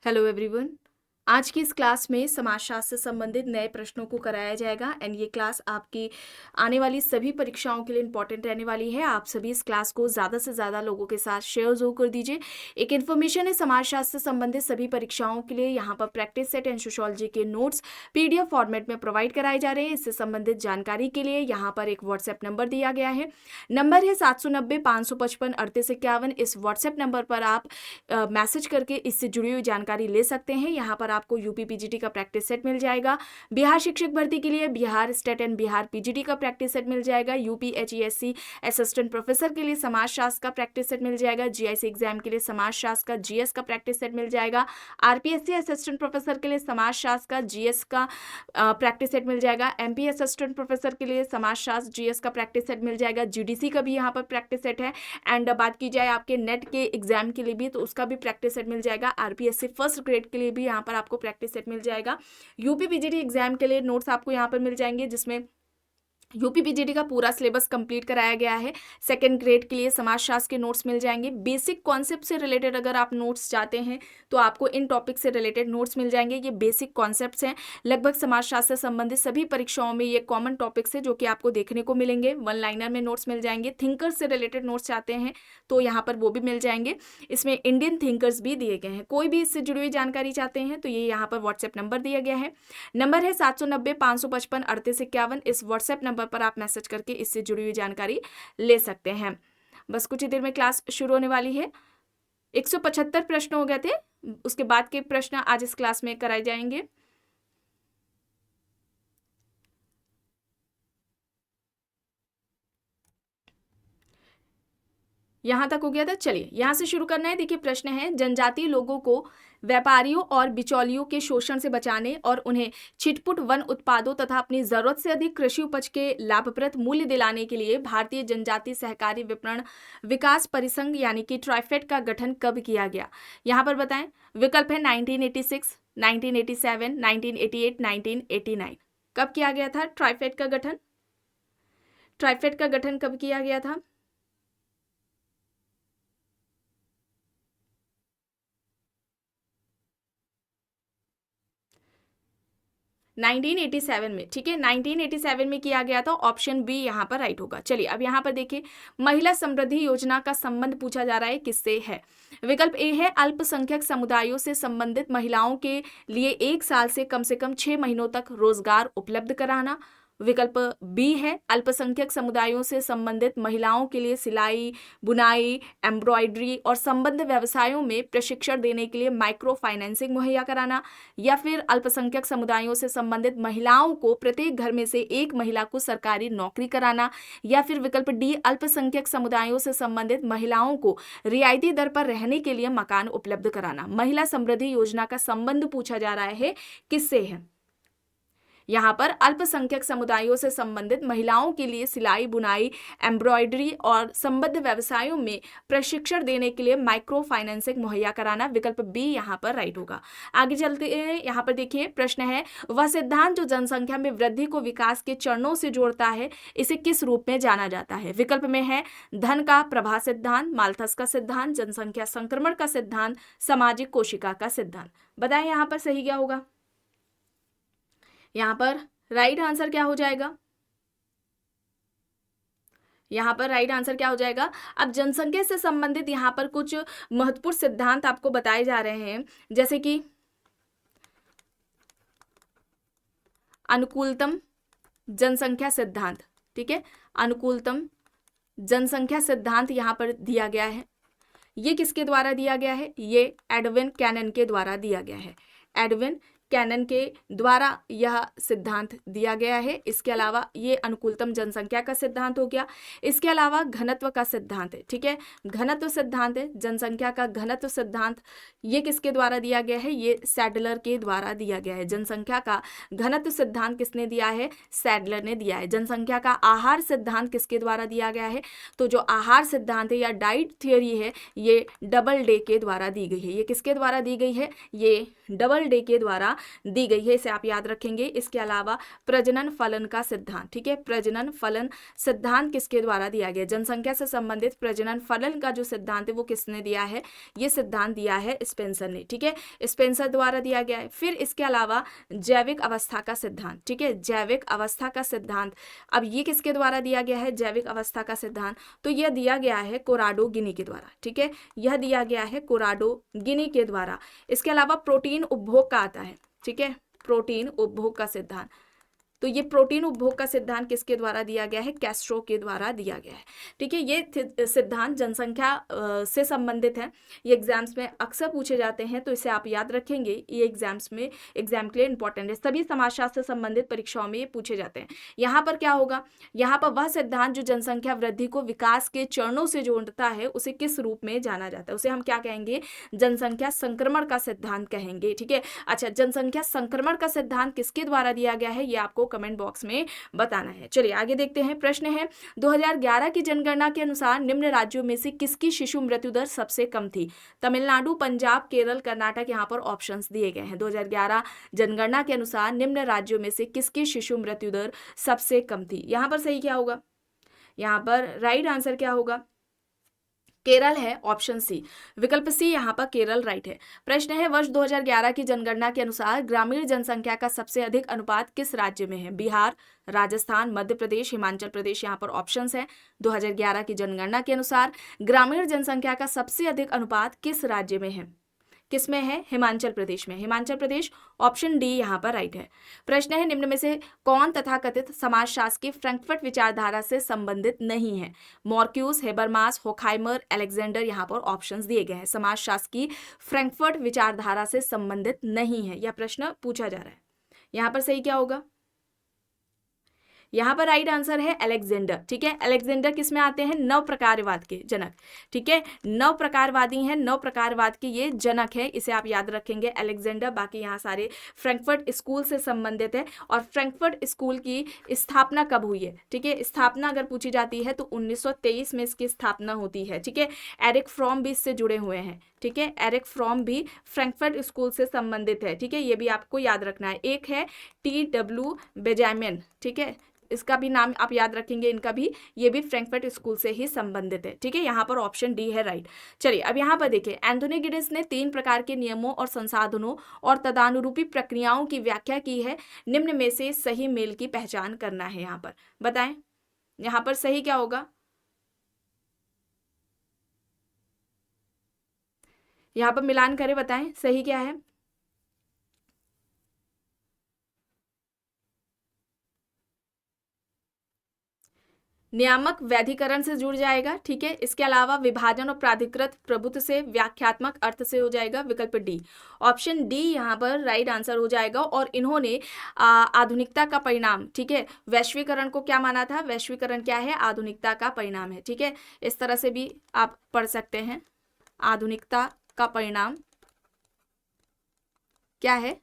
Hello everyone. आज की इस क्लास में समाजशास्त्र से संबंधित नए प्रश्नों को कराया जाएगा एंड ये क्लास आपकी आने वाली सभी परीक्षाओं के लिए इंपॉर्टेंट रहने वाली है। आप सभी इस क्लास को ज़्यादा से ज़्यादा लोगों के साथ शेयर जरूर कर दीजिए। एक इन्फॉर्मेशन है, समाजशास्त्र से संबंधित सभी परीक्षाओं के लिए यहाँ पर प्रैक्टिस सेट एंड सोशियोलॉजी के नोट्स पीडीएफ फॉर्मेट में प्रोवाइड कराए जा रहे हैं। इससे संबंधित जानकारी के लिए यहाँ पर एक व्हाट्सएप नंबर दिया गया है। नंबर है 790-555-3851। इस व्हाट्सएप नंबर पर आप मैसेज करके इससे जुड़ी हुई जानकारी ले सकते हैं। यहाँ पर आपको यूपी पीजीटी का प्रैक्टिस सेट मिल जाएगा। बिहार शिक्षक भर्ती के लिए Bihar state and Bihar PGT का प्रैक्टिस सेट मिल जाएगा। यूपी एचईएससी असिस्टेंट प्रोफेसर के लिए समाजशास्त्र का प्रैक्टिस सेट मिल जाएगा। जीआईसी एग्जाम के लिए समाजशास्त्र का जीएस का प्रैक्टिस सेट मिल जाएगा। आरपीएससी असिस्टेंट प्रोफेसर के लिए समाजशास्त्र का जीएस का प्रैक्टिस सेट मिल जाएगा। एमपी असिस्टेंट प्रोफेसर के लिए समाजशास्त्र जीएस का प्रैक्टिस सेट मिल जाएगा। जीडीसी का भी यहाँ पर प्रैक्टिस सेट है। एंड बात की जाए आपके नेट के एग्जाम के लिए भी, तो उसका भी प्रैक्टिस सेट मिल जाएगा। आरपीएससी फर्स्ट ग्रेड के लिए भी यहाँ पर आपको प्रैक्टिस सेट मिल जाएगा। यूपी पीजीटी एग्जाम के लिए नोट्स आपको यहाँ पर मिल जाएंगे, जिसमें यूपी पीजीटी का पूरा सिलेबस कंप्लीट कराया गया है। सेकंड ग्रेड के लिए समाजशास्त्र के नोट्स मिल जाएंगे। बेसिक कॉन्सेप्ट से रिलेटेड अगर आप नोट्स चाहते हैं तो आपको इन टॉपिक से रिलेटेड नोट्स मिल जाएंगे। ये बेसिक कॉन्सेप्ट्स हैं। लगभग समाजशास्त्र से संबंधित सभी परीक्षाओं में ये कॉमन टॉपिक्स है जो कि आपको देखने को मिलेंगे। वन लाइनर में नोट्स मिल जाएंगे। थिंकर्स से रिलेटेड नोट्स चाहते हैं तो यहाँ पर वो भी मिल जाएंगे। इसमें इंडियन थिंकर्स भी दिए गए हैं। कोई भी इससे जुड़ी हुई जानकारी चाहते हैं तो ये यहाँ पर व्हाट्सएप नंबर दिया गया है। नंबर है 790-555-3851। इस व्हाट्सएप नंबर पर आप मैसेज करके इससे जुड़ी हुई जानकारी ले सकते हैं। बस कुछ ही देर में क्लास शुरू होने वाली है। 175 प्रश्न हो गए थे, उसके बाद के प्रश्न आज इस क्लास में कराए जाएंगे। यहां तक हो गया था। चलिए यहां से शुरू करना है। देखिए प्रश्न है, जनजातीय लोगों को व्यापारियों और बिचौलियों के शोषण से बचाने और उन्हें छिटपुट वन उत्पादों तथा अपनी जरूरत से अधिक कृषि उपज के लाभप्रद मूल्य दिलाने के लिए भारतीय जनजातीय सहकारी विपणन विकास परिसंघ यानी कि ट्राइफेड का गठन कब किया गया? यहां पर बताएं। विकल्प है 1986, 1987, 1988, 1989। कब किया गया था ट्राइफेड का गठन? ट्राइफेड का गठन कब किया गया था? 1987 में। ठीक है, 1987 में किया गया था। ऑप्शन बी यहाँ पर राइट होगा। चलिए अब यहाँ पर देखिए, महिला समृद्धि योजना का संबंध पूछा जा रहा है, किससे है? विकल्प ए है अल्पसंख्यक समुदायों से संबंधित महिलाओं के लिए 1 साल से कम 6 महीनों तक रोजगार उपलब्ध कराना। विकल्प बी है अल्पसंख्यक समुदायों से संबंधित महिलाओं के लिए सिलाई, बुनाई, एम्ब्रॉयडरी और संबद्ध व्यवसायों में प्रशिक्षण देने के लिए माइक्रो फाइनेंसिंग मुहैया कराना। या फिर अल्पसंख्यक समुदायों से संबंधित महिलाओं को प्रत्येक घर में से एक महिला को सरकारी नौकरी कराना। या फिर विकल्प डी अल्पसंख्यक समुदायों से संबंधित महिलाओं को रियायती दर पर रहने के लिए मकान उपलब्ध कराना। महिला समृद्धि योजना का संबंध पूछा जा रहा है, किससे है? यहाँ पर अल्पसंख्यक समुदायों से संबंधित महिलाओं के लिए सिलाई, बुनाई, एम्ब्रॉयडरी और संबद्ध व्यवसायों में प्रशिक्षण देने के लिए माइक्रो फाइनेंसिंग मुहैया कराना। विकल्प बी यहाँ पर राइट होगा। आगे चलते हैं। यहाँ पर देखिए प्रश्न है, वह सिद्धांत जो जनसंख्या में वृद्धि को विकास के चरणों से जोड़ता है, इसे किस रूप में जाना जाता है? विकल्प में है धन का प्रवाह सिद्धांत, माल्थस का सिद्धांत, जनसंख्या संक्रमण का सिद्धांत, सामाजिक कोशिका का सिद्धांत। बताएं यहाँ पर सही क्या होगा? यहां पर राइट आंसर क्या हो जाएगा? यहां पर राइट आंसर क्या हो जाएगा? अब जनसंख्या से संबंधित यहां पर कुछ महत्वपूर्ण सिद्धांत आपको बताए जा रहे हैं, जैसे कि अनुकूलतम जनसंख्या सिद्धांत। ठीक है, अनुकूलतम जनसंख्या सिद्धांत यहां पर दिया गया है। ये किसके द्वारा दिया गया है? ये एडविन कैनन के द्वारा दिया गया है। एडविन कैनन के द्वारा यह सिद्धांत दिया गया है। इसके अलावा ये अनुकूलतम जनसंख्या का सिद्धांत हो गया। इसके अलावा घनत्व का सिद्धांत है। ठीक है, घनत्व सिद्धांत है, जनसंख्या का घनत्व सिद्धांत। ये किसके द्वारा दिया गया है? ये सैडलर के द्वारा दिया गया है। जनसंख्या का घनत्व सिद्धांत किसने दिया है? सैडलर ने दिया है। जनसंख्या का आहार सिद्धांत किसके द्वारा दिया गया है? तो जो आहार सिद्धांत है या डाइट थियोरी है, ये डबल डे के द्वारा दी गई है। ये किसके द्वारा दी गई है? ये डबल डे के द्वारा द्वारा दी गई है, इसे आप याद रखेंगे। इसके अलावा प्रजनन फलन का सिद्धांत, ठीक है, प्रजनन फलन सिद्धांत किसके द्वारा दिया गया? जनसंख्या से संबंधित प्रजनन फलन का जो सिद्धांत है वो किसने दिया है? ये सिद्धांत दिया है स्पेंसर ने, ठीक है, स्पेंसर द्वारा दिया गया है। फिर इसके अलावा जैविक अवस्था का सिद्धांत, ठीक है, जैविक अवस्था का सिद्धांत, अब ये किसके द्वारा दिया गया है जैविक अवस्था का सिद्धांत? तो यह दिया गया है कोराडो गिनी के द्वारा, ठीक है, यह दिया गया है कोराडो गिनी के द्वारा। इसके अलावा प्रोटीन उपभोग का आता है, ठीक है, प्रोटीन उपभोग का सिद्धांत, तो ये प्रोटीन उपभोग का सिद्धांत किसके द्वारा दिया गया है? कैस्ट्रो के द्वारा दिया गया है, ठीक है। ये सिद्धांत जनसंख्या से संबंधित है, ये एग्जाम्स में अक्सर पूछे जाते हैं, तो इसे आप याद रखेंगे, ये एग्जाम के लिए इंपॉर्टेंट है। सभी समाजशास्त्र से संबंधित परीक्षाओं में ये पूछे जाते हैं। यहाँ पर क्या होगा? यहाँ पर वह सिद्धांत जो जनसंख्या वृद्धि को विकास के चरणों से जोड़ता है, उसे किस रूप में जाना जाता है? उसे हम क्या कहेंगे? जनसंख्या संक्रमण का सिद्धांत कहेंगे, ठीक है। अच्छा, जनसंख्या संक्रमण का सिद्धांत किसके द्वारा दिया गया है, ये आपको कमेंट बॉक्स में बताना है। चलिए आगे देखते हैं। प्रश्न है 2011 की जनगणना के अनुसार निम्न राज्यों में से किसकी शिशु मृत्यु दर सबसे कम थी? तमिलनाडु, पंजाब, केरल, कर्नाटक, यहाँ पर ऑप्शंस दिए गए हैं। 2011 जनगणना के अनुसार निम्न राज्यों में से किसकी शिशु मृत्यु दर सबसे कम थी? यहाँ पर सही क्या होगा? यहाँ पर राइट आंसर क्या होगा? केरल है, ऑप्शन सी, विकल्प सी यहाँ पर केरल राइट है। प्रश्न है वर्ष 2011 की जनगणना के अनुसार ग्रामीण जनसंख्या का सबसे अधिक अनुपात किस राज्य में है? बिहार, राजस्थान, मध्य प्रदेश, हिमाचल प्रदेश, यहाँ पर ऑप्शंस है। 2011 की जनगणना के अनुसार ग्रामीण जनसंख्या का सबसे अधिक अनुपात किस राज्य में है? किस में है? हिमाचल प्रदेश में। हिमाचल प्रदेश, ऑप्शन डी यहाँ पर राइट है। प्रश्न है निम्न में से कौन तथाकथित समाजशास्त्र की फ्रैंकफर्ट विचारधारा से संबंधित नहीं है? मॉर्क्यूस, हेबरमास, होखाइमर, अलेक्जेंडर, यहाँ पर ऑप्शंस दिए गए हैं। समाजशास्त्र की फ्रैंकफर्ट विचारधारा से संबंधित नहीं है, यह प्रश्न पूछा जा रहा है। यहाँ पर सही क्या होगा? यहाँ पर राइट आंसर है अलेक्जेंडर, ठीक है। अलेक्जेंडर किस में आते हैं? नव प्रकारवाद के जनक, ठीक है, नव प्रकारवादी हैं, नव प्रकारवाद के ये जनक है, इसे आप याद रखेंगे अलेक्जेंडर। बाकी यहाँ सारे फ्रैंकफर्ट स्कूल से संबंधित है। और फ्रैंकफर्ट स्कूल की स्थापना कब हुई है? ठीक है, स्थापना अगर पूछी जाती है तो 1923 में इसकी स्थापना होती है, ठीक है। एरिक फ्रॉम भी इससे जुड़े हुए हैं, ठीक है, एरिक फ्रॉम भी फ्रैंकफर्ट स्कूल से संबंधित है, ठीक है, ये भी आपको याद रखना है। एक है T.W. बेंजामिन, ठीक है, इसका भी नाम आप याद रखेंगे, इनका भी, ये भी फ्रैंकफर्ट स्कूल से ही संबंधित है, ठीक है। यहाँ पर ऑप्शन डी है राइट। चलिए अब यहाँ पर देखिए, एंथोनी गिडिस ने 3 प्रकार के नियमों और संसाधनों और तदानुरूपी प्रक्रियाओं की व्याख्या की है। निम्न में से सही मेल की पहचान करना है। यहाँ पर बताएं, यहाँ पर सही क्या होगा? यहाँ पर मिलान करें, बताएं सही क्या है? नियामक वैधिकरण से जुड़ जाएगा, ठीक है। इसके अलावा विभाजन और प्राधिकृत प्रभुत्व से, व्याख्यात्मक अर्थ से हो जाएगा, विकल्प डी, ऑप्शन डी यहाँ पर राइट आंसर हो जाएगा। और इन्होंने आधुनिकता का परिणाम, ठीक है, वैश्वीकरण को क्या माना था? वैश्वीकरण क्या है? आधुनिकता का परिणाम है, ठीक है। इस तरह से भी आप पढ़ सकते हैं, आधुनिकता का परिणाम क्या है?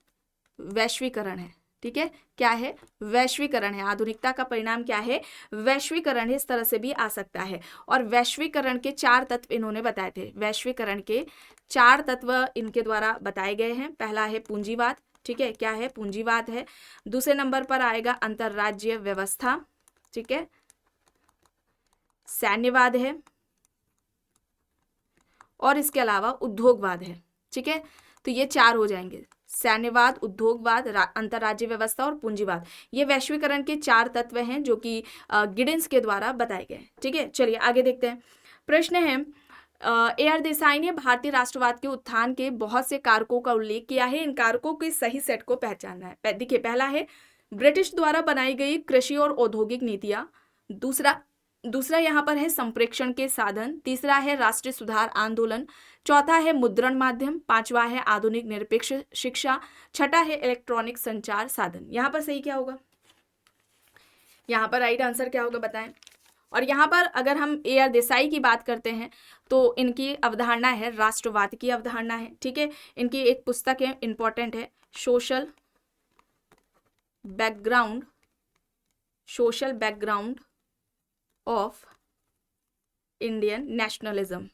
वैश्वीकरण है, ठीक है, क्या है? वैश्वीकरण है। आधुनिकता का परिणाम क्या है? वैश्वीकरण है, इस तरह से भी आ सकता है। और वैश्वीकरण के 4 तत्व इन्होंने बताए थे। वैश्वीकरण के 4 तत्व इनके द्वारा बताए गए हैं। पहला है पूंजीवाद, ठीक है, क्या है? पूंजीवाद है। दूसरे नंबर पर आएगा अंतरराज्यीय व्यवस्था, ठीक है, सैन्यवाद है, और इसके अलावा उद्योगवाद है, ठीक है। तो ये 4 हो जाएंगे, सैन्यवाद, उद्योगवाद, अंतरराज्यीय व्यवस्था और पूंजीवाद। ये वैश्वीकरण के 4 तत्व हैं जो कि गिडिन्स के द्वारा बताए गए, ठीक है। चलिए आगे देखते हैं। प्रश्न है A.R. देसाई ने भारतीय राष्ट्रवाद के उत्थान के बहुत से कारकों का उल्लेख किया है। इन कारकों के सही सेट को पहचानना है। देखिए, पहला है ब्रिटिश द्वारा बनाई गई कृषि और औद्योगिक नीतियां। दूसरा यहाँ पर है संप्रेषण के साधन। तीसरा है राष्ट्रीय सुधार आंदोलन। चौथा है मुद्रण माध्यम। पांचवा है आधुनिक निरपेक्ष शिक्षा। छठा है इलेक्ट्रॉनिक संचार साधन। यहाँ पर सही क्या होगा? यहाँ पर राइट आंसर क्या होगा, बताएं। और यहाँ पर अगर हम A.R. देसाई की बात करते हैं तो इनकी अवधारणा है राष्ट्रवाद की अवधारणा है, ठीक है। इनकी एक पुस्तक है, इंपॉर्टेंट है, social background of Indian nationalism,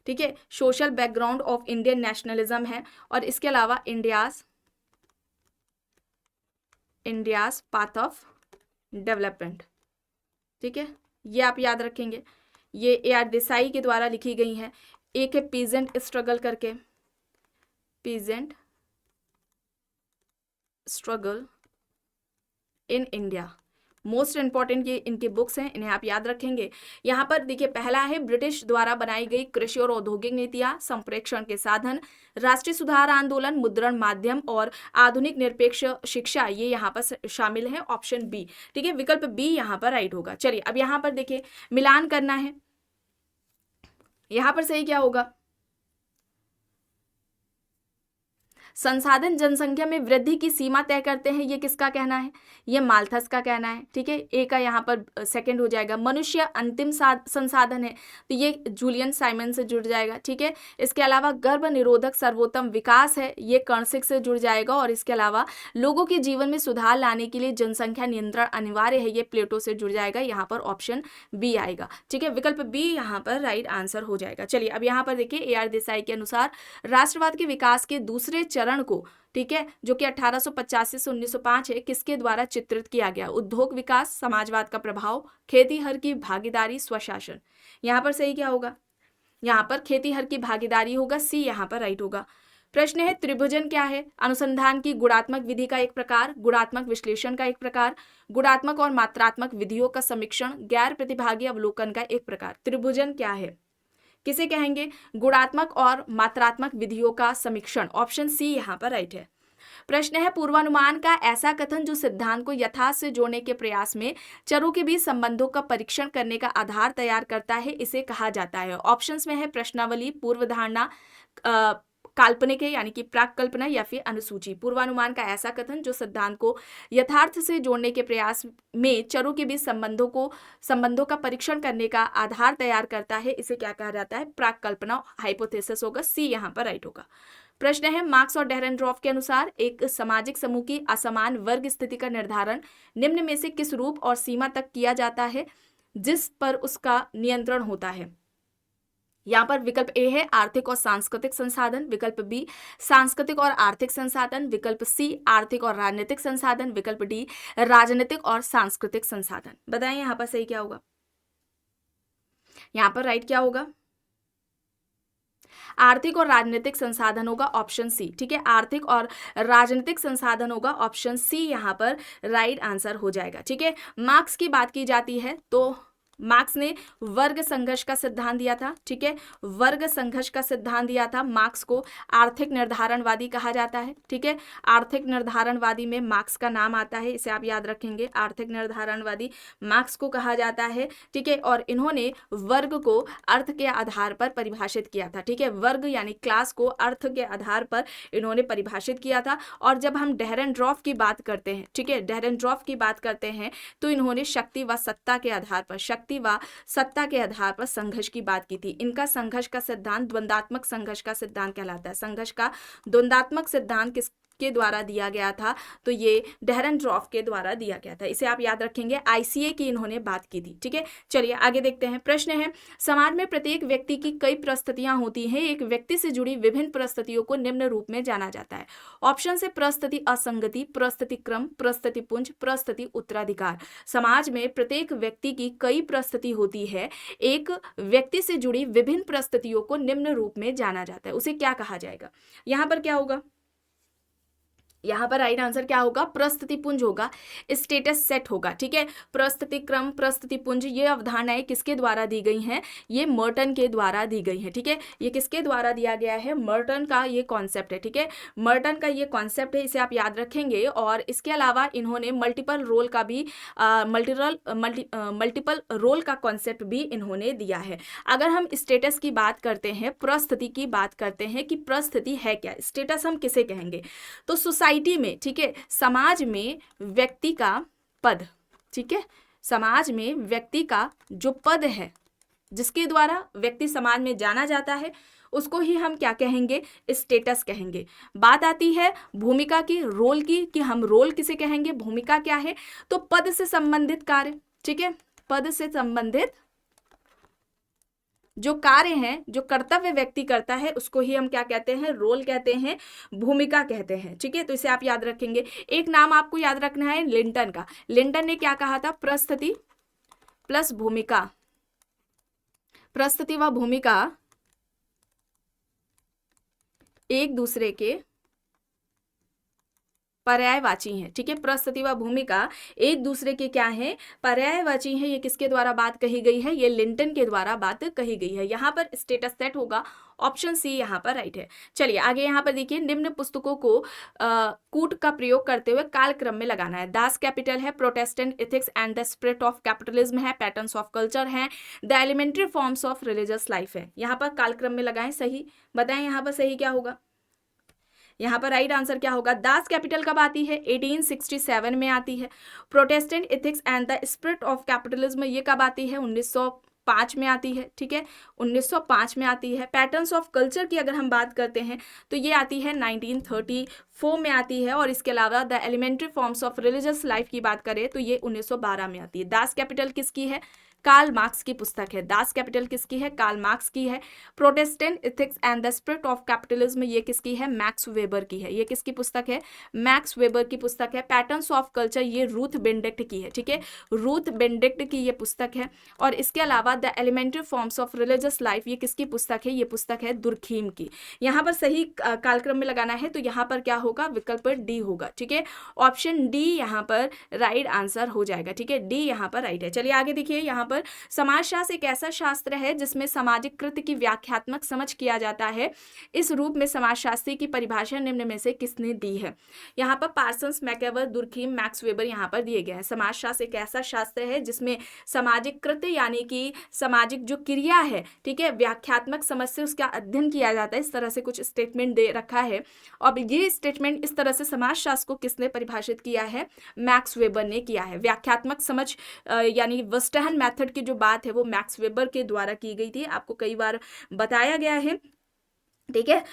ठीक है, social background of Indian nationalism है, और इसके अलावा इंडियाज पाथ ऑफ डेवलपमेंट। ठीक है, ये आप याद रखेंगे। ये AR देसाई के द्वारा लिखी गई हैं। एक है पीजेंट स्ट्रगल करके, peasant struggle in India, most important ये इनके बुक्स हैं, इन्हें आप याद रखेंगे। यहाँ पर देखिए, पहला है ब्रिटिश द्वारा बनाई गई कृषि और औद्योगिक नीतियाँ, संप्रेषण के साधन, राष्ट्रीय सुधार आंदोलन, मुद्रण माध्यम और आधुनिक निरपेक्ष शिक्षा, ये यहाँ पर शामिल है, ऑप्शन बी। ठीक है, विकल्प बी यहाँ पर राइट होगा। चलिए अब यहाँ पर देखिए, मिलान करना है। यहाँ पर सही क्या होगा? संसाधन जनसंख्या में वृद्धि की सीमा तय करते हैं, ये किसका कहना है? ये माल्थस का कहना है। ठीक है, ए का यहाँ पर सेकंड हो जाएगा। मनुष्य अंतिम संसाधन है, तो ये जूलियन साइमन से जुड़ जाएगा। ठीक है, इसके अलावा गर्भ निरोधक सर्वोत्तम विकास है, ये कर्णसिक से जुड़ जाएगा। और इसके अलावा लोगों के जीवन में सुधार लाने के लिए जनसंख्या नियंत्रण अनिवार्य है, ये प्लेटो से जुड़ जाएगा। यहाँ पर ऑप्शन बी आएगा। ठीक है, विकल्प बी यहाँ पर राइट आंसर हो जाएगा। चलिए अब यहाँ पर देखिए, AR देसाई के अनुसार राष्ट्रवाद के विकास के दूसरे चरण को, ठीक है, जो कि 1885 से 1905 है, किसके द्वारा चित्रित किया गया? उद्योग विकास, समाजवाद का प्रभाव, खेतीहर की भागीदारी, स्वशासन। यहाँ पर सही क्या होगा? यहाँ पर खेतीहर की भागीदारी होगा, सी यहाँ पर राइट होगा। प्रश्न है, त्रिभुजन क्या है? अनुसंधान की गुणात्मक विधि का एक प्रकार, गुणात्मक विश्लेषण का एक प्रकार, गुणात्मक और मात्रात्मक विधियों का समीक्षण, गैर प्रतिभागी अवलोकन का एक प्रकार। त्रिभुजन क्या है? किसे कहेंगे? गुणात्मक और मात्रात्मक विधियों का समीक्षण, ऑप्शन सी यहाँ पर राइट है। प्रश्न है, पूर्वानुमान का ऐसा कथन जो सिद्धांत को यथार्थ से जोड़ने के प्रयास में चरों के बीच संबंधों का परीक्षण करने का आधार तैयार करता है, इसे कहा जाता है। ऑप्शंस में है प्रश्नावली, पूर्व धारणा, काल्पनिक है यानी कि प्राक कल्पना, या फिर अनुसूची। पूर्वानुमान का ऐसा कथन जो सिद्धांत को यथार्थ से जोड़ने के प्रयास में चरों के बीच संबंधों का परीक्षण करने का आधार तैयार करता है, इसे क्या कहा जाता है? प्राक कल्पना, हाइपोथेसिस होगा, सी यहाँ पर राइट होगा। प्रश्न है, मार्क्स और डेहरेनड्रॉफ के अनुसार एक सामाजिक समूह की असमान वर्ग स्थिति का निर्धारण निम्न में से किस रूप और सीमा तक किया जाता है जिस पर उसका नियंत्रण होता है? यहाँ पर विकल्प ए है आर्थिक और सांस्कृतिक संसाधन, विकल्प बी सांस्कृतिक और आर्थिक संसाधन, विकल्प सी आर्थिक और राजनीतिक संसाधन, विकल्प डी राजनीतिक और सांस्कृतिक संसाधन। बताएं यहाँ पर सही क्या होगा? यहाँ पर राइट क्या होगा? आर्थिक और राजनीतिक संसाधन होगा, ऑप्शन सी। ठीक है, आर्थिक और राजनीतिक संसाधन होगा, ऑप्शन सी यहाँ पर राइट आंसर हो जाएगा। ठीक है, मार्क्स की बात की जाती है तो मार्क्स ने वर्ग संघर्ष का सिद्धांत दिया था। ठीक है, वर्ग संघर्ष का सिद्धांत दिया था। मार्क्स को आर्थिक निर्धारणवादी कहा जाता है। ठीक है, आर्थिक निर्धारणवादी में मार्क्स का नाम आता है, इसे आप याद रखेंगे। आर्थिक निर्धारणवादी मार्क्स को कहा जाता है। ठीक है, और इन्होंने वर्ग को अर्थ के आधार पर परिभाषित किया था। ठीक है, वर्ग यानी क्लास को अर्थ के आधार पर इन्होंने परिभाषित किया था। और जब हम डेहरेनड्रॉफ की बात करते हैं, ठीक है, डेहरेनड्रॉफ की बात करते हैं, तो इन्होंने शक्ति व सत्ता के आधार पर, व सत्ता के आधार पर संघर्ष की बात की थी। इनका संघर्ष का सिद्धांत द्वंदात्मक संघर्ष का सिद्धांत कहलाता है। संघर्ष का द्वंदात्मक सिद्धांत किसके द्वारा दिया गया था? तो ये डेहरेनड्रॉफ के द्वारा दिया गया था। इसे आप याद रखेंगे, ICA की इन्होंने बात की थी। ठीक है, चलिए आगे देखते हैं। प्रश्न है, समाज में प्रत्येक व्यक्ति की कई परिस्थितियां होती हैं, एक व्यक्ति से जुड़ी विभिन्न परिस्थितियों को निम्न रूप में जाना जाता है। ऑप्शन से परिस्थिति असंगति, परिस्थिति क्रम, परिस्थिति पुंज, परिस्थिति उत्तराधिकार। समाज में प्रत्येक व्यक्ति की कई परिस्थिति होती है, एक व्यक्ति से जुड़ी विभिन्न परिस्थितियों को निम्न रूप में जाना जाता है, उसे क्या कहा जाएगा? यहाँ पर क्या होगा? यहाँ पर राइट आंसर क्या होगा? परिस्थिति पुंज होगा, स्टेटस सेट होगा। ठीक है, परिस्थिति क्रम, परिस्थिति पुंज, ये अवधारणाएं किसके द्वारा दी गई हैं? ये मर्टन के द्वारा दी गई हैं। ठीक है, ये किसके द्वारा दिया गया है? मर्टन का ये कॉन्सेप्ट है। ठीक है, मर्टन का ये कॉन्सेप्ट है, इसे आप याद रखेंगे। और इसके अलावा इन्होंने मल्टीपल रोल का भी मल्टीपल रोल का कॉन्सेप्ट भी इन्होंने दिया है। अगर हम स्टेटस की बात करते हैं, परिस्थिति की बात करते हैं कि परिस्थिति है क्या, स्टेटस हम किसे कहेंगे? तो सोसाइटी में, ठीक है, समाज में व्यक्ति का पद, ठीक है, समाज में व्यक्ति का जो पद है, जिसके द्वारा व्यक्ति समाज में जाना जाता है, उसको ही हम क्या कहेंगे? स्टेटस कहेंगे। बात आती है भूमिका की, रोल की, कि हम रोल किसे कहेंगे, भूमिका क्या है? तो पद से संबंधित कार्य। ठीक है, पद से संबंधित जो कार्य हैं, जो कर्तव्य व्यक्ति करता है, उसको ही हम क्या कहते हैं, रोल कहते हैं, भूमिका कहते हैं। ठीक है, तो इसे आप याद रखेंगे। एक नाम आपको याद रखना है लिंटन का। लिंटन ने क्या कहा था, प्रस्तुति प्लस भूमिका, प्रस्तुति व भूमिका एक दूसरे के पर्यायवाची हैं। ठीक है, प्रस्तुति व भूमिका एक दूसरे के क्या है, पर्यायवाची है। ये किसके द्वारा बात कही गई है, ये लिंटन के द्वारा बात कही गई है। यहाँ पर स्टेटस सेट होगा, ऑप्शन सी यहाँ पर राइट है। चलिए आगे यहाँ पर देखिए, निम्न पुस्तकों को कूट का प्रयोग करते हुए कालक्रम में लगाना है। दास कैपिटल है, Protestant ethics and the spirit of capitalism है, पैटर्न्स ऑफ कल्चर है, the elementary forms of religious life है। यहाँ पर कालक्रम में लगाएं, सही बताएं यहाँ पर सही क्या होगा। यहाँ पर राइट आंसर क्या होगा, दास कैपिटल कब आती है, 1867 में आती है। Protestant ethics and the spirit of capitalism ये कब आती है, 1905 में आती है। ठीक है, 1905 में आती है। पैटर्न्स ऑफ कल्चर की अगर हम बात करते हैं तो ये आती है 1934 में आती है। और इसके अलावा the elementary forms of religious life की बात करें तो ये 1912 में आती है। दास कैपिटल किसकी है, कार्ल मार्क्स की पुस्तक है। दास कैपिटल किसकी है, कार्ल मार्क्स की है। Protestant ethics and the spirit of capitalism ये किसकी है, मैक्स वेबर की है। ये किसकी पुस्तक है, मैक्स वेबर की पुस्तक है। पैटर्न्स ऑफ कल्चर ये रूथ बेनेडिक्ट की है। ठीक है, रूथ बेनेडिक्ट की ये पुस्तक है। और इसके अलावा the elementary forms of religious life ये किसकी पुस्तक है, ये पुस्तक है दुर्खीम की। यहाँ पर सही कालक्रम में लगाना है तो यहाँ पर क्या होगा, विकल्प डी होगा। ठीक है, ऑप्शन डी यहाँ पर राइट आंसर हो जाएगा। ठीक है, डी यहाँ पर राइट है। चलिए आगे देखिए, यहाँ पर समाजशास्त्र एक ऐसा शास्त्र है जिसमें सामाजिक कृत्य की व्याख्यात्मक समझ किया जाता है। इस रूप में समाजशास्त्री की परिभाषा निम्न में से किसने दी है। यहाँ पर पार्सन्स, मैकएवर, दुर्खीम, मैक्स वेबर यहाँ पर दिए गए हैं। समाजशास्त्र एक ऐसा शास्त्र है जिसमें सामाजिक कृत्य यानी कि सामाजिक जो क्रिया है, ठीक है, व्याख्यात्मक समझ से उसका अध्ययन किया जाता है। इस तरह से कुछ स्टेटमेंट दे रखा है। अब ये स्टेटमेंट इस तरह से समाजशास्त्र को किसने परिभाषित किया है, मैक्स वेबर ने किया है। व्याख्यात्मक समझ यानी वेस्टर्न मेथड की जो बात है वो मैक्स वेबर के द्वारा की गई थी, आपको कई बार बताया गया है। ठीक है,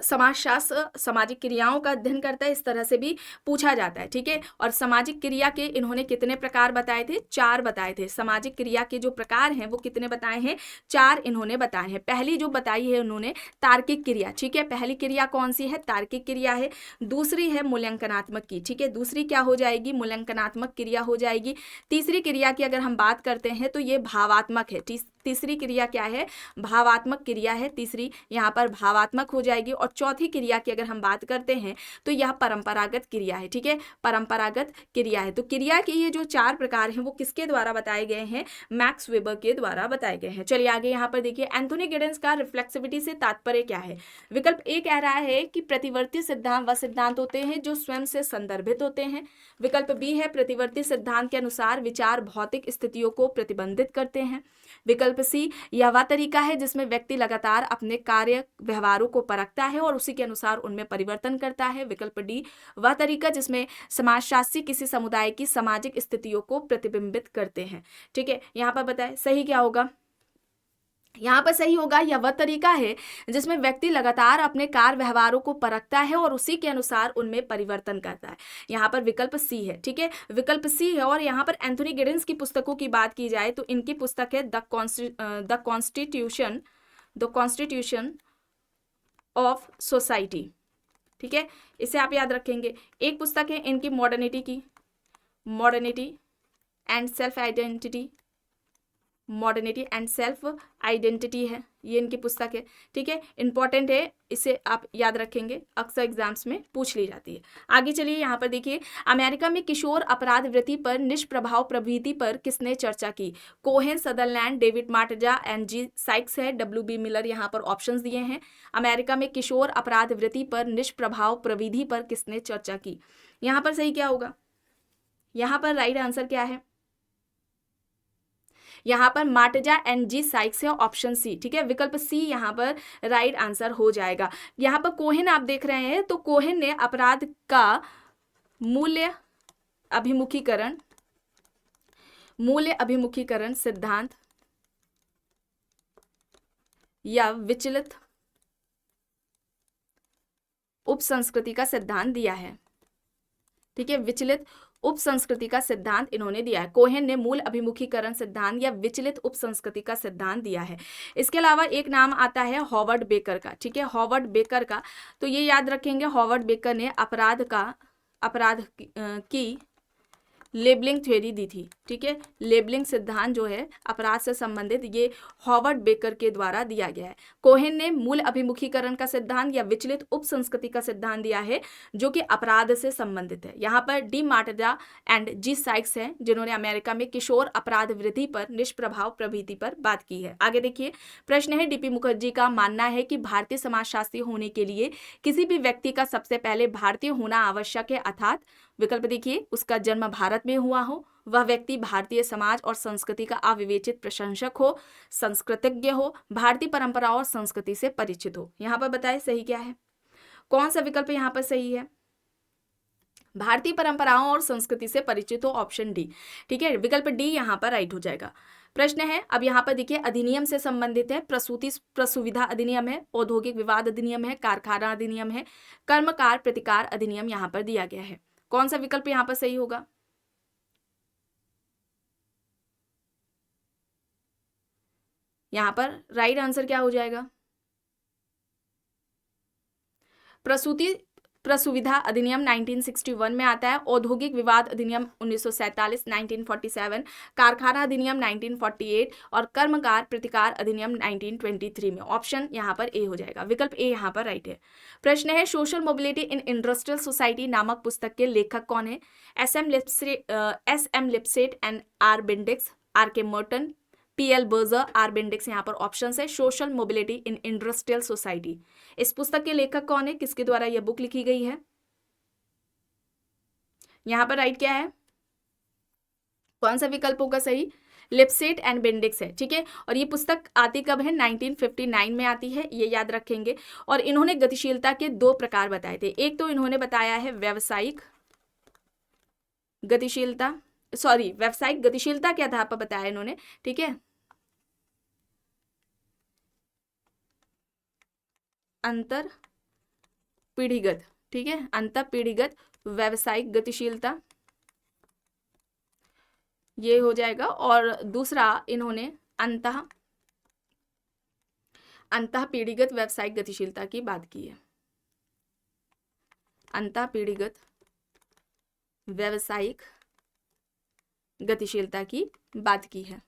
समाजशास्त्र सामाजिक क्रियाओं का अध्ययन करता है, इस तरह से भी पूछा जाता है। ठीक है, और सामाजिक क्रिया के इन्होंने कितने प्रकार बताए थे, 4 बताए थे। सामाजिक क्रिया के जो प्रकार हैं वो कितने बताए हैं, 4 इन्होंने बताए हैं। पहली जो बताई है उन्होंने तार्किक क्रिया। ठीक है, पहली क्रिया कौन सी है, तार्किक क्रिया है। दूसरी है मूल्यांकनात्मक की। ठीक है, दूसरी क्या हो जाएगी, मूल्यांकनात्मक क्रिया हो जाएगी। तीसरी क्रिया की अगर हम बात करते हैं तो ये भावात्मक है। तीसरी क्रिया क्या है, भावात्मक क्रिया है। तीसरी यहाँ पर भावात्मक हो जाएगी। और चौथी क्रिया की अगर हम बात करते हैं तो यह परंपरागत क्रिया है। ठीक है, परंपरागत क्रिया है। तो क्रिया के ये जो 4 प्रकार हैं वो किसके द्वारा बताए गए हैं, मैक्स वेबर के द्वारा बताए गए हैं। चलिए आगे यहाँ पर देखिए, एंथोनी गिडेंस का रिफ्लेक्सिविटी से तात्पर्य क्या है। विकल्प ए कह रहा है कि प्रतिवर्ती सिद्धांत व सिद्धांत होते हैं जो स्वयं से संदर्भित होते हैं। विकल्प बी है प्रतिवर्ती सिद्धांत के अनुसार विचार भौतिक स्थितियों को प्रतिबंधित करते हैं। विकल्प सी, यह वह तरीका है जिसमें व्यक्ति लगातार अपने कार्य व्यवहारों को परखता है और उसी के अनुसार उनमें परिवर्तन करता है। विकल्प डी, वह तरीका जिसमें समाजशास्त्री किसी समुदाय की सामाजिक स्थितियों को प्रतिबिंबित करते हैं। ठीक है, यहाँ पर बताएं सही क्या होगा। यहाँ पर सही होगा, यह वह तरीका है जिसमें व्यक्ति लगातार अपने कार्य व्यवहारों को परखता है और उसी के अनुसार उनमें परिवर्तन करता है। यहाँ पर विकल्प सी है। ठीक है, विकल्प सी है। और यहाँ पर एंथोनी गिडेंस की पुस्तकों की बात की जाए तो इनकी पुस्तक है द कॉन्स्टिट्यूशन ऑफ सोसाइटी। ठीक है, इसे आप याद रखेंगे। एक पुस्तक है इनकी modernity and self identity, modernity and self identity है, ये इनकी पुस्तक है। ठीक है, इंपॉर्टेंट है, इसे आप याद रखेंगे, अक्सर एग्जाम्स में पूछ ली जाती है। आगे चलिए यहाँ पर देखिए, अमेरिका में किशोर अपराध वृत्ति पर निष्प्रभाव प्रवृत्ति पर किसने चर्चा की। कोहेन, सदरलैंड, डेविड मार्टजा, एनजी साइक्स है, WB मिलर यहाँ पर ऑप्शंस दिए हैं। अमेरिका में किशोर अपराध वृत्ति पर निष्प्रभाव प्रविधि पर किसने चर्चा की। यहाँ पर सही क्या होगा, यहाँ पर राइट आंसर क्या है, यहाँ पर मार्टजा एनजी साइक्स है, ऑप्शन सी। ठीक है, विकल्प सी यहाँ पर राइट आंसर हो जाएगा। यहाँ पर कोहेन आप देख रहे हैं तो कोहेन ने अपराध का मूल्य अभिमुखीकरण सिद्धांत या विचलित उपसंस्कृति का सिद्धांत दिया है। ठीक है, विचलित उप संस्कृति का सिद्धांत इन्होंने दिया है। कोहेन ने मूल अभिमुखीकरण सिद्धांत या विचलित उप संस्कृति का सिद्धांत दिया है। इसके अलावा एक नाम आता है हॉवर्ड बेकर का, ठीक है, हॉवर्ड बेकर का। तो ये याद रखेंगे, हॉवर्ड बेकर ने अपराध की लेबलिंग थ्योरी दी थी, ठीक है। लेबलिंग सिद्धांत जो है अपराध से संबंधित, ये हॉवर्ड बेकर के द्वारा दिया गया है। कोहेन ने मूल अभिमुखीकरण का सिद्धांत या विचलित उप संस्कृति का सिद्धांत दिया है जो कि अपराध से संबंधित है। यहाँ पर D Marta and G Sykes हैं जिन्होंने अमेरिका में किशोर अपराध वृद्धि पर निष्प्रभाव प्रवृत्ति पर बात की है। आगे देखिए, प्रश्न है, डीपी मुखर्जी का मानना है कि भारतीय समाजशास्त्री होने के लिए किसी भी व्यक्ति का सबसे पहले भारतीय होना आवश्यक है, अर्थात विकल्प देखिए, उसका जन्म भारत में हुआ हो, वह व्यक्ति भारतीय समाज और संस्कृति का अविवेचित प्रशंसक हो, संस्कृतज्ञ हो, भारतीय परंपराओं और संस्कृति से परिचित हो। यहाँ पर बताएं सही क्या है, कौन सा विकल्प यहाँ पर सही है? भारतीय परंपराओं और संस्कृति से परिचित हो, ऑप्शन डी, ठीक है, विकल्प डी यहाँ पर राइट हो जाएगा। प्रश्न है, अब यहाँ पर देखिए, अधिनियम से संबंधित है, प्रसुविधा अधिनियम है, औद्योगिक विवाद अधिनियम है, कारखाना अधिनियम है, कर्मकार प्रतिकार अधिनियम यहाँ पर दिया गया है। कौन सा विकल्प यहाँ पर सही होगा? यहाँ पर राइट आंसर क्या हो जाएगा? प्रसुविधा अधिनियम 1961 में आता है, औद्योगिक विवाद अधिनियम 1947 1947, कारखाना अधिनियम 1948 और कर्मकार प्रतिकार अधिनियम 1923 में। ऑप्शन यहाँ पर ए हो जाएगा, विकल्प ए यहाँ पर राइट है। प्रश्न है, social mobility in industrial society नामक पुस्तक के लेखक कौन है? S M Lipset and R Bendix, R K Merton, P L Berger, R Bendix यहाँ पर ऑप्शन है। Social mobility in industrial society, इस पुस्तक के लेखक कौन है, किसके द्वारा यह बुक लिखी गई है? यहाँ पर राइट क्या है, कौन सा विकल्प होगा सही? लिप्सेट एंड बेंडिक्स है, ठीक है। और ये पुस्तक आती कब है? 1959 में आती है, ये याद रखेंगे। और इन्होंने गतिशीलता के दो प्रकार बताए थे। एक तो इन्होंने बताया है व्यावसायिक गतिशीलता के आधार पर बताया इन्होंने, ठीक है, अंतर पीढ़ीगत, ठीक है, अंतर पीढ़ीगत व्यावसायिक गतिशीलता, ये हो जाएगा। और दूसरा इन्होंने अंतः पीढ़ीगत व्यावसायिक गतिशीलता की बात की है, अंतः पीढ़ीगत व्यावसायिक गतिशीलता की बात की है,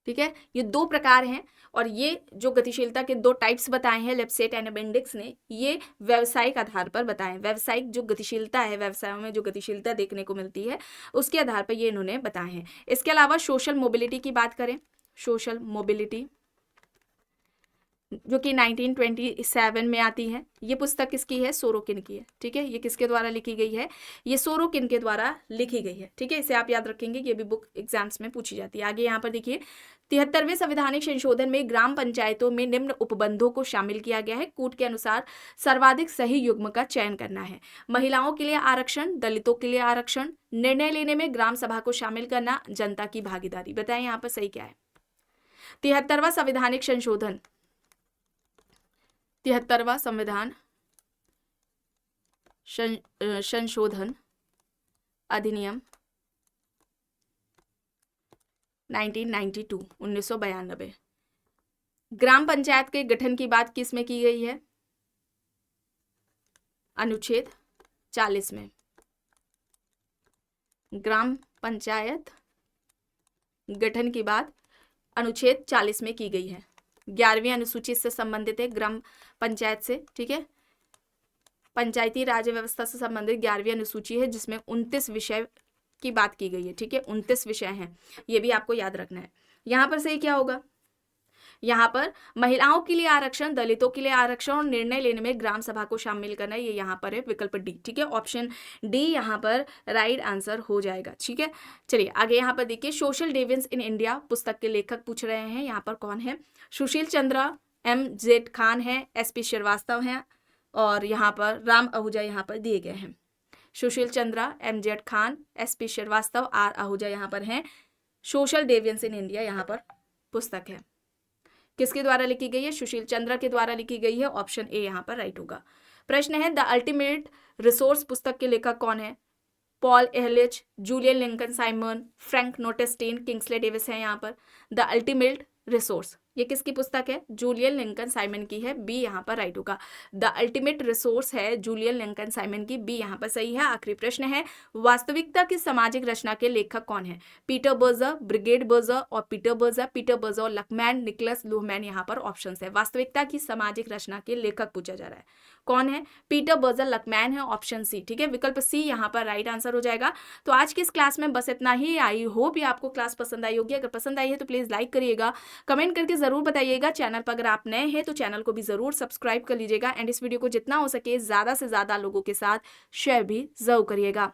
ठीक है। ये दो प्रकार हैं और ये जो गतिशीलता के दो टाइप्स बताए हैं लिप्सेट एंड बेंडिक्स ने, ये व्यावसायिक आधार पर बताए हैं। व्यावसायिक जो गतिशीलता है, व्यवसायों में जो गतिशीलता देखने को मिलती है, उसके आधार पर ये इन्होंने बताए हैं। इसके अलावा सोशल मोबिलिटी की बात करें, सोशल मोबिलिटी जो कि 1927 में आती है, ये पुस्तक किसकी है? सोरोकिन की है, ठीक है। ये किसके द्वारा लिखी गई है? ये सोरोकिन के द्वारा लिखी गई है, ठीक है। इसे आप याद रखेंगे, ये भी बुक एग्जाम्स में पूछी जाती है। आगे यहाँ पर देखिए, 73वें संवैधानिक संशोधन में ग्राम पंचायतों में निम्न उपबंधों को शामिल किया गया है। कूट के अनुसार सर्वाधिक सही युग्म का चयन करना है, महिलाओं के लिए आरक्षण, दलितों के लिए आरक्षण, निर्णय लेने में ग्राम सभा को शामिल करना, जनता की भागीदारी। बताएं यहाँ पर सही क्या है? 73वां संवैधानिक संशोधन, 73वां संविधान संशोधन अधिनियम 1992 ग्राम पंचायत के गठन की बात किस में की गई है? अनुच्छेद 40 में। ग्राम पंचायत गठन की बात अनुच्छेद 40 में की गई है। 11वीं अनुसूची से संबंधित है, ग्राम पंचायत से, ठीक है, पंचायती राज व्यवस्था से संबंधित 11वीं अनुसूची है जिसमें 29 विषय की बात की गई है, ठीक है, 29 विषय हैं, ये भी आपको याद रखना है। यहाँ पर सही क्या होगा? यहाँ पर महिलाओं के लिए आरक्षण, दलितों के लिए आरक्षण और निर्णय लेने में ग्राम सभा को शामिल करना, ये यहाँ पर है विकल्प डी, ठीक है, ऑप्शन डी यहाँ पर राइट आंसर हो जाएगा, ठीक है। चलिए आगे यहाँ पर देखिए, सोशल डेविएंस इन इंडिया पुस्तक के लेखक पूछ रहे हैं, यहाँ पर कौन है? सुशील चंद्र, M.Z. खान है, S.P. श्रीवास्तव हैं और यहाँ पर राम आहूजा यहाँ पर दिए गए हैं। Sushil Chandra, M.Z. Khan, S.P. Srivastava, R. Ahuja यहाँ पर हैं। सोशल डेविएंस इन इंडिया यहाँ पर पुस्तक है, किसके द्वारा लिखी गई है? सुशील चंद्र के द्वारा लिखी गई है, ऑप्शन ए यहाँ पर राइट होगा। प्रश्न है, द अल्टीमेट रिसोर्स पुस्तक के लेखक कौन है? Paul Ehrlich, Julian Lincoln Simon, Frank Notestein, Kingsley Davis है यहाँ पर। द अल्टीमेट रिसोर्स, ये किसकी पुस्तक है? जूलियन लिंकन साइमन की है, बी यहाँ पर राइट होगा। द अल्टीमेट रिसोर्स है जूलियन लिंकन साइमन की, बी यहाँ पर सही है। आखिरी प्रश्न है, वास्तविकता की सामाजिक रचना के लेखक कौन है? पीटर बर्जर, ब्रिगेड बर्जर और पीटर बर्जर और लकमैन, निकोलस लुहमैन यहाँ पर ऑप्शन है। वास्तविकता की सामाजिक रचना के लेखक पूछा जा रहा है, कौन है? पीटर बर्जर, लकमैन है, ऑप्शन सी, ठीक है, विकल्प सी यहाँ पर राइट आंसर हो जाएगा। तो आज की इस क्लास में बस इतना ही। आई होप ये आपको क्लास पसंद आई होगी। अगर पसंद आई है तो प्लीज़ लाइक करिएगा, कमेंट करके ज़रूर बताइएगा। चैनल पर अगर आप नए हैं तो चैनल को भी ज़रूर सब्सक्राइब कर लीजिएगा एंड इस वीडियो को जितना हो सके ज़्यादा से ज़्यादा लोगों के साथ शेयर भी ज़रूर करिएगा।